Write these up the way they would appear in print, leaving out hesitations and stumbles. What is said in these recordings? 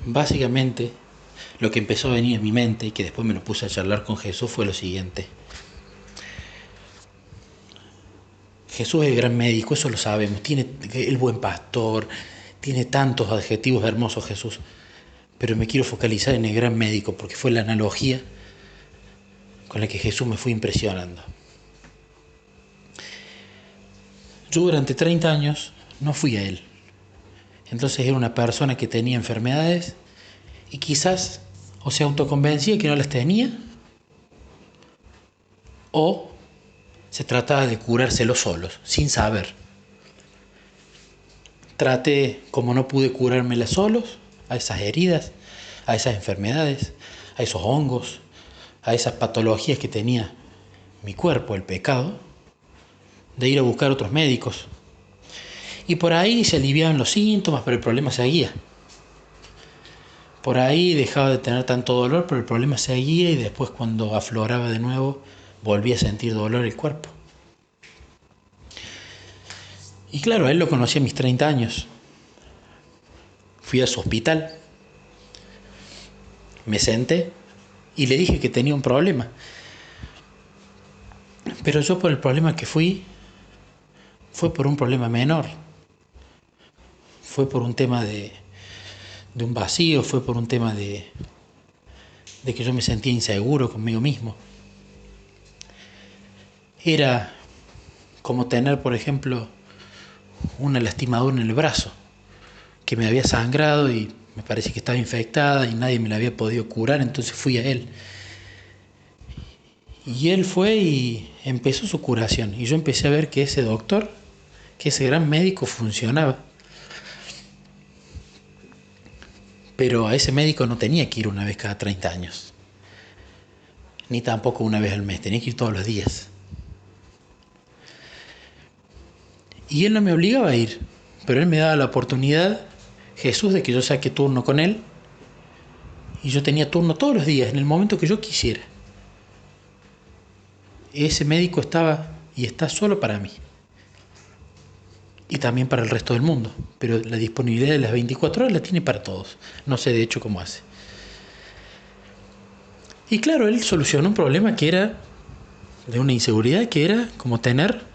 Básicamente, lo que empezó a venir a mi mente y que después me lo puse a charlar con Jesús fue lo siguiente. Jesús es el gran médico, eso lo sabemos, tiene el buen pastor, tiene tantos adjetivos hermosos Jesús, pero me quiero focalizar en el gran médico porque fue la analogía con la que Jesús me fue impresionando. Yo durante 30 años no fui a él, entonces era una persona que tenía enfermedades y quizás o se autoconvencía que no las tenía o se trataba de curárselo solos, sin saber. Traté, como no pude curármelas solos, a esas heridas, a esas enfermedades, a esos hongos, a esas patologías que tenía mi cuerpo, el pecado, de ir a buscar otros médicos. Y por ahí se aliviaban los síntomas, pero el problema seguía. Por ahí dejaba de tener tanto dolor, pero el problema seguía y después cuando afloraba de nuevo, volvía a sentir dolor el cuerpo. Y claro, a él lo conocí a mis 30 años. Fui a su hospital, me senté y le dije que tenía un problema. Pero yo por el problema que fui, fue por un problema menor. Fue por un tema de un vacío, fue por un tema de que yo me sentía inseguro conmigo mismo. Era como tener, por ejemplo, una lastimadura en el brazo, que me había sangrado y me parece que estaba infectada y nadie me la había podido curar, entonces fui a él. Y él fue y empezó su curación. Y yo empecé a ver que ese doctor, que ese gran médico funcionaba. Pero a ese médico no tenía que ir una vez cada 30 años. Ni tampoco una vez al mes, tenía que ir todos los días. Y él no me obligaba a ir, pero él me daba la oportunidad, Jesús, de que yo saque turno con él. Y yo tenía turno todos los días, en el momento que yo quisiera. Ese médico estaba y está solo para mí. Y también para el resto del mundo. Pero la disponibilidad de las 24 horas la tiene para todos. No sé de hecho cómo hace. Y claro, él solucionó un problema que era de una inseguridad que era como tener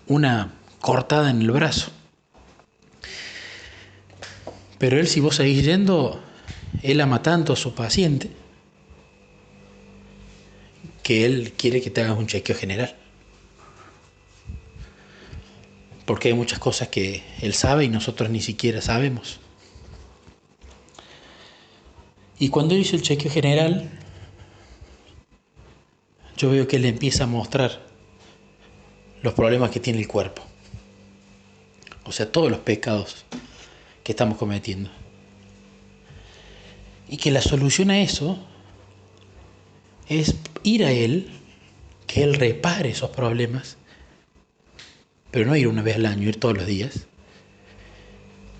una cortada en el brazo. Pero él, si vos seguís yendo, él ama tanto a su paciente que él quiere que te hagas un chequeo general. Porque hay muchas cosas que él sabe y nosotros ni siquiera sabemos. Y cuando él hizo el chequeo general, yo veo que él empieza a mostrar los problemas que tiene el cuerpo. O sea, todos los pecados que estamos cometiendo. Y que la solución a eso es ir a él, que él repare esos problemas, pero no ir una vez al año, ir todos los días.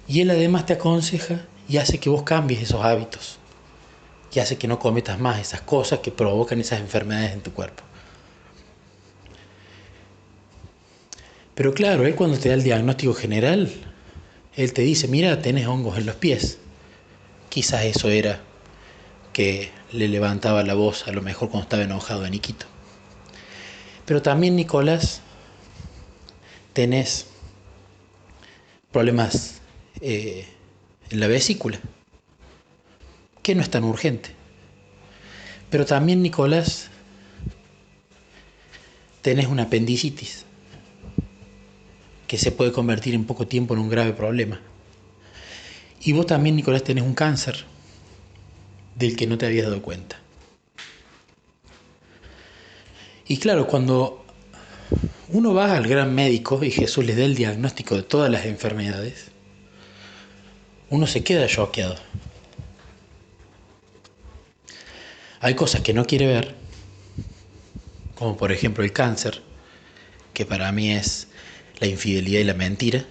Y él además te aconseja y hace que vos cambies esos hábitos. Y hace que no cometas más esas cosas que provocan esas enfermedades en tu cuerpo. Pero claro, él cuando te da el diagnóstico general, él te dice, mira, tenés hongos en los pies. Quizás eso era que le levantaba la voz a lo mejor cuando estaba enojado a Niquito. Pero también, Nicolás, tenés problemas en la vesícula, que no es tan urgente. Pero también, Nicolás, tenés una apendicitis, que se puede convertir en poco tiempo en un grave problema. Y vos también, Nicolás, tenés un cáncer del que no te habías dado cuenta. Y claro, cuando uno va al gran médico y Jesús le da el diagnóstico de todas las enfermedades, uno se queda choqueado. Hay cosas que no quiere ver, como por ejemplo el cáncer, que para mí es la infidelidad y la mentira.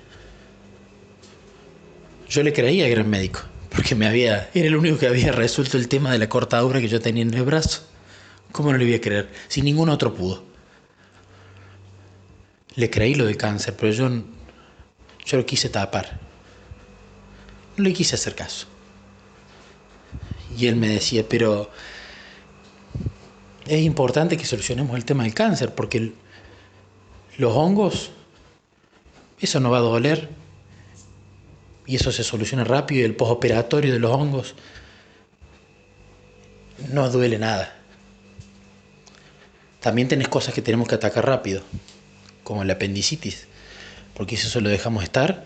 Yo le creía al gran médico, porque era el único que había resuelto el tema de la cortadura que yo tenía en el brazo. ¿Cómo no le voy a creer? Si ningún otro pudo. Le creí lo del cáncer, pero yo lo quise tapar. No le quise hacer caso. Y él me decía, pero es importante que solucionemos el tema del cáncer, porque los hongos, eso no va a doler, y eso se soluciona rápido, y el postoperatorio de los hongos no duele nada. También tenés cosas que tenemos que atacar rápido, como la apendicitis, porque si eso lo dejamos estar,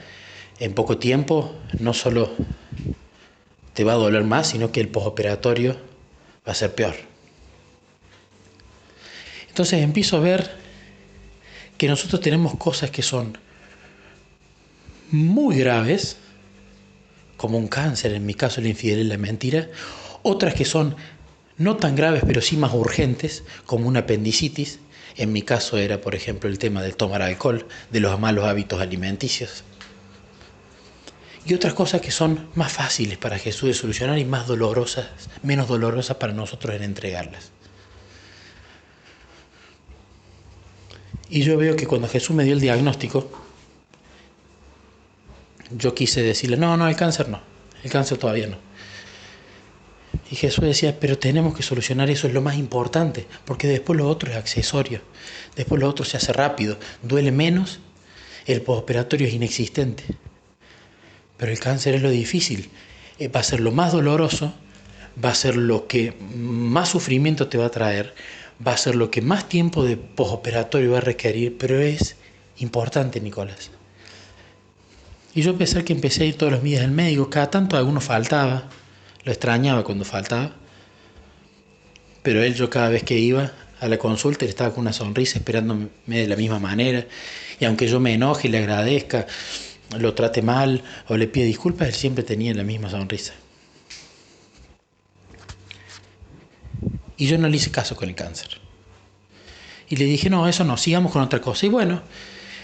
en poco tiempo no solo te va a doler más, sino que el postoperatorio va a ser peor. Entonces empiezo a ver que nosotros tenemos cosas que son muy graves, como un cáncer, en mi caso la infidelidad y la mentira, otras que son no tan graves pero sí más urgentes, como una apendicitis, en mi caso era por ejemplo el tema del tomar alcohol, de los malos hábitos alimenticios, y otras cosas que son más fáciles para Jesús de solucionar y más dolorosas, menos dolorosas para nosotros en entregarlas. Y yo veo que cuando Jesús me dio el diagnóstico, yo quise decirle, no, el cáncer no, el cáncer todavía no. Y Jesús decía, pero tenemos que solucionar eso, es lo más importante, porque después lo otro es accesorio, después lo otro se hace rápido, duele menos, el postoperatorio es inexistente. Pero el cáncer es lo difícil, va a ser lo más doloroso, va a ser lo que más sufrimiento te va a traer, va a ser lo que más tiempo de postoperatorio va a requerir, pero es importante, Nicolás. Y yo empecé a ir todos los días al médico, cada tanto alguno faltaba, lo extrañaba cuando faltaba, pero yo cada vez que iba a la consulta él estaba con una sonrisa esperándome de la misma manera, y aunque yo me enoje y le agradezca, lo trate mal o le pida disculpas, él siempre tenía la misma sonrisa. Y yo no le hice caso con el cáncer. Y le dije, no, eso no, sigamos con otra cosa. Y bueno,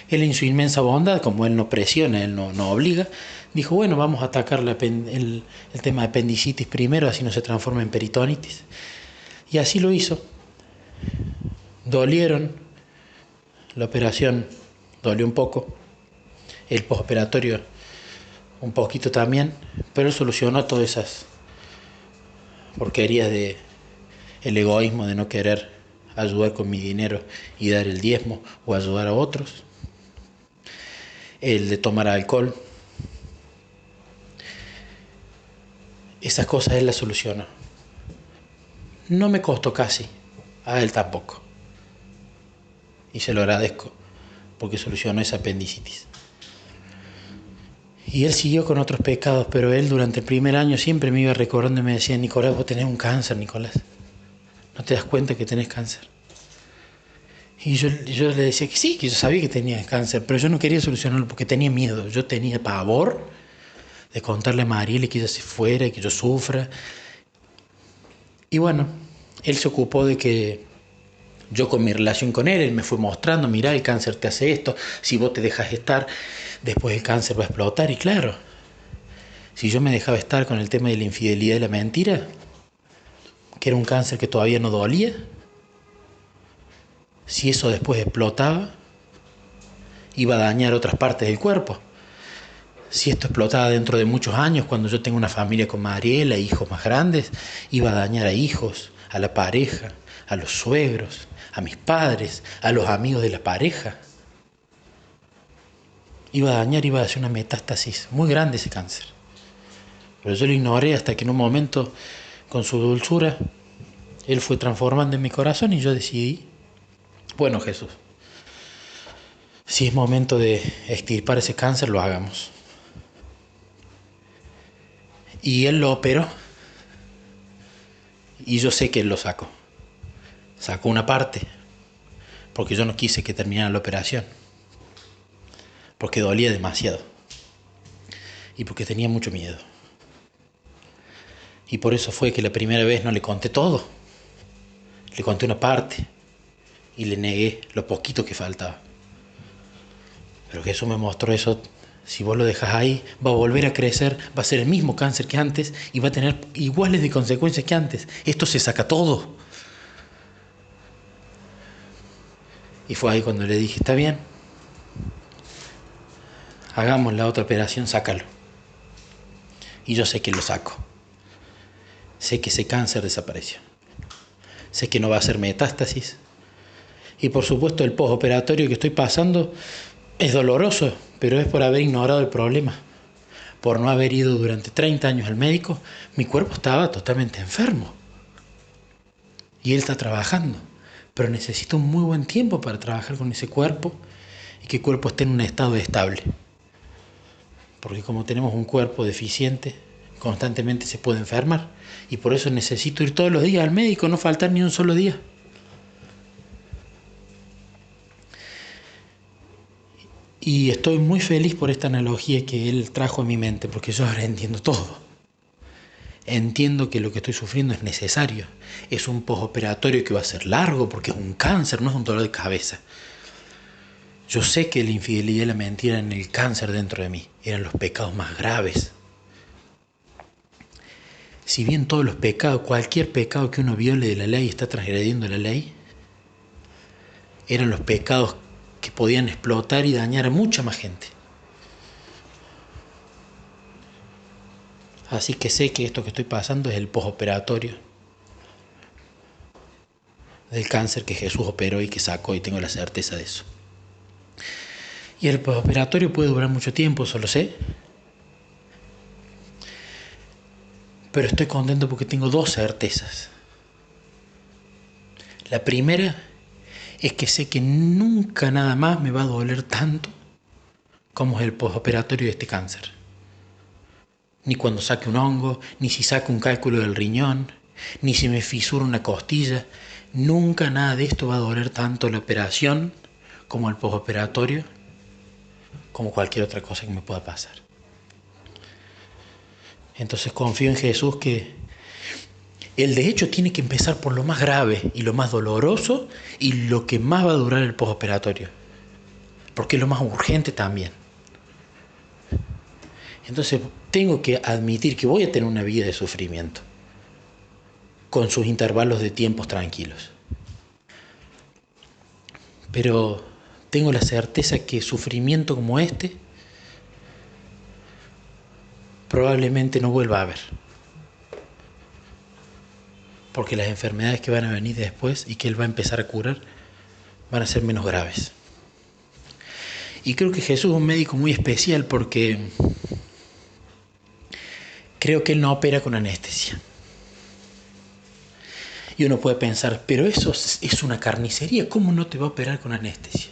él en su inmensa bondad, como él no presiona, él no obliga, dijo, bueno, vamos a atacar el tema de apendicitis primero, así no se transforma en peritonitis. Y así lo hizo. Dolieron, la operación dolió un poco, el postoperatorio un poquito también, pero él solucionó todas esas porquerías de el egoísmo de no querer ayudar con mi dinero y dar el diezmo o ayudar a otros, el de tomar alcohol, esas cosas él las solucionó. No me costó casi, a él tampoco, y se lo agradezco porque solucionó esa apendicitis. Y él siguió con otros pecados, pero él durante el primer año siempre me iba recordando y me decía, Nicolás, vos tenés un cáncer, Nicolás. ¿No te das cuenta que tenés cáncer? Y yo le decía que sí, que yo sabía que tenía cáncer, pero yo no quería solucionarlo porque tenía miedo. Yo tenía pavor de contarle a Mariela que ella se fuera y que yo sufra. Y bueno, él se ocupó de que yo con mi relación con él me fue mostrando, mirá, el cáncer te hace esto, si vos te dejas estar, después el cáncer va a explotar. Y claro, si yo me dejaba estar con el tema de la infidelidad y la mentira, que era un cáncer que todavía no dolía, si eso después explotaba, iba a dañar otras partes del cuerpo. Si esto explotaba dentro de muchos años, cuando yo tenga una familia con Mariela, hijos más grandes, iba a dañar a hijos, a la pareja, a los suegros, a mis padres, a los amigos de la pareja. Iba a dañar, iba a hacer una metástasis muy grande ese cáncer. Pero yo lo ignoré hasta que en un momento, con su dulzura, él fue transformando en mi corazón y yo decidí, bueno, Jesús, si es momento de extirpar ese cáncer, lo hagamos. Y él lo operó y yo sé que él lo sacó. Sacó una parte porque yo no quise que terminara la operación, porque dolía demasiado y porque tenía mucho miedo. Y por eso fue que la primera vez no le conté todo, le conté una parte y le negué lo poquito que faltaba. Pero Jesús me mostró eso. Si vos lo dejas ahí, va a volver a crecer, va a ser el mismo cáncer que antes y va a tener iguales de consecuencias que antes. Esto se saca todo. Y fue ahí cuando le dije, está bien, hagamos la otra operación, sácalo. Y yo sé que lo saco. sé que ese cáncer desapareció. Sé que no va a ser metástasis. Y por supuesto el postoperatorio que estoy pasando es doloroso, pero es por haber ignorado el problema. Por no haber ido durante 30 años al médico, mi cuerpo estaba totalmente enfermo. Y él está trabajando. Pero necesito un muy buen tiempo para trabajar con ese cuerpo y que el cuerpo esté en un estado estable. Porque como tenemos un cuerpo deficiente, constantemente se puede enfermar. Y por eso necesito ir todos los días al médico, no faltar ni un solo día. Y estoy muy feliz por esta analogía que él trajo a mi mente, porque yo ahora entiendo todo. Entiendo que lo que estoy sufriendo es necesario. Es un postoperatorio que va a ser largo porque es un cáncer, no es un dolor de cabeza. Yo sé que la infidelidad y la mentira eran el cáncer dentro de mí, eran los pecados más graves. Si bien todos los pecados, cualquier pecado que uno viole de la ley está transgrediendo la ley, eran los pecados que podían explotar y dañar a mucha más gente. Así que sé que esto que estoy pasando es el postoperatorio del cáncer que Jesús operó y que sacó, y tengo la certeza de eso. Y el postoperatorio puede durar mucho tiempo, eso lo sé. Pero estoy contento porque tengo dos certezas. La primera es que sé que nunca nada más me va a doler tanto como es el postoperatorio de este cáncer. Ni cuando saque un hongo, ni si saco un cálculo del riñón, ni si me fisura una costilla. Nunca nada de esto va a doler tanto la operación como el postoperatorio, como cualquier otra cosa que me pueda pasar. Entonces confío en Jesús que Él de hecho tiene que empezar por lo más grave y lo más doloroso y lo que más va a durar el postoperatorio, porque es lo más urgente también. Entonces tengo que admitir que voy a tener una vida de sufrimiento, con sus intervalos de tiempos tranquilos. Pero tengo la certeza que sufrimiento como este probablemente no vuelva a haber. Porque las enfermedades que van a venir después y que él va a empezar a curar van a ser menos graves. Y creo que Jesús es un médico muy especial porque creo que él no opera con anestesia. Y uno puede pensar, pero eso es una carnicería, ¿cómo no te va a operar con anestesia?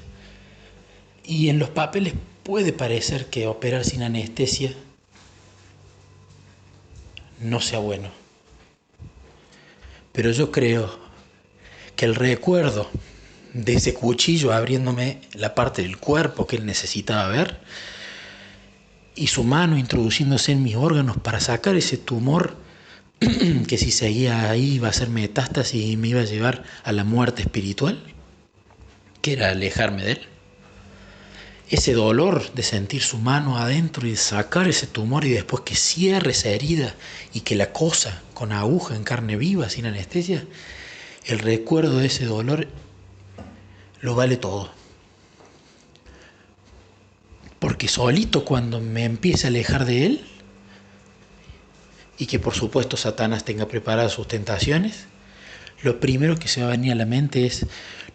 Y en los papeles puede parecer que operar sin anestesia no sea bueno. Pero yo creo que el recuerdo de ese cuchillo abriéndome la parte del cuerpo que él necesitaba ver y su mano introduciéndose en mis órganos para sacar ese tumor que si seguía ahí iba a ser metástasis y me iba a llevar a la muerte espiritual, que era alejarme de él. Ese dolor de sentir su mano adentro y de sacar ese tumor y después que cierre esa herida y que la cosa con aguja en carne viva sin anestesia, el recuerdo de ese dolor lo vale todo. Porque solito cuando me empiece a alejar de él, y que por supuesto Satanás tenga preparadas sus tentaciones, lo primero que se va a venir a la mente es,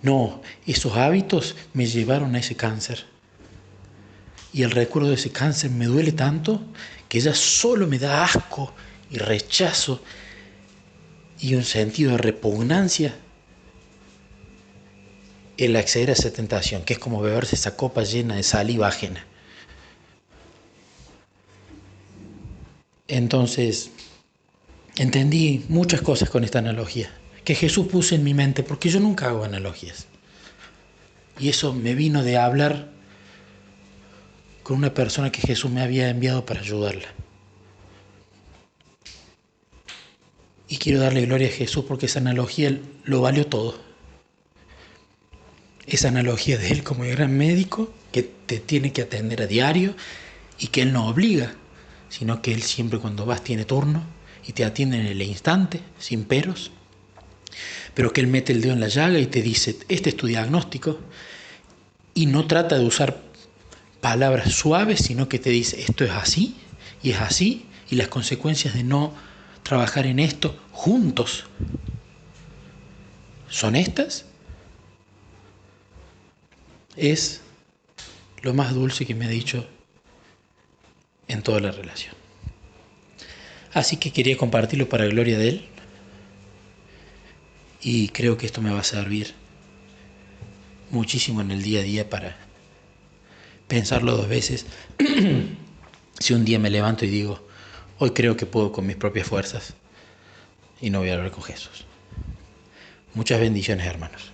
no, esos hábitos me llevaron a ese cáncer. Y el recuerdo de ese cáncer me duele tanto que ya solo me da asco y rechazo y un sentido de repugnancia el acceder a esa tentación, que es como beberse esa copa llena de saliva ajena. Entonces, entendí muchas cosas con esta analogía que Jesús puso en mi mente, porque yo nunca hago analogías. Y eso me vino de hablar con una persona que Jesús me había enviado para ayudarla. Y quiero darle gloria a Jesús porque esa analogía lo valió todo. Esa analogía de Él como el gran médico que te tiene que atender a diario y que Él no obliga, sino que Él siempre cuando vas tiene turno y te atiende en el instante, sin peros, pero que Él mete el dedo en la llaga y te dice, este es tu diagnóstico, y no trata de usar palabras suaves, sino que te dice, esto es así, y las consecuencias de no trabajar en esto juntos. ¿Son estas? Es lo más dulce que me ha dicho en toda la relación. Así que quería compartirlo para gloria de él. Y creo que esto me va a servir muchísimo en el día a día para pensarlo dos veces. Si un día me levanto y digo, hoy creo que puedo con mis propias fuerzas y no voy a hablar con Jesús. Muchas bendiciones, hermanos.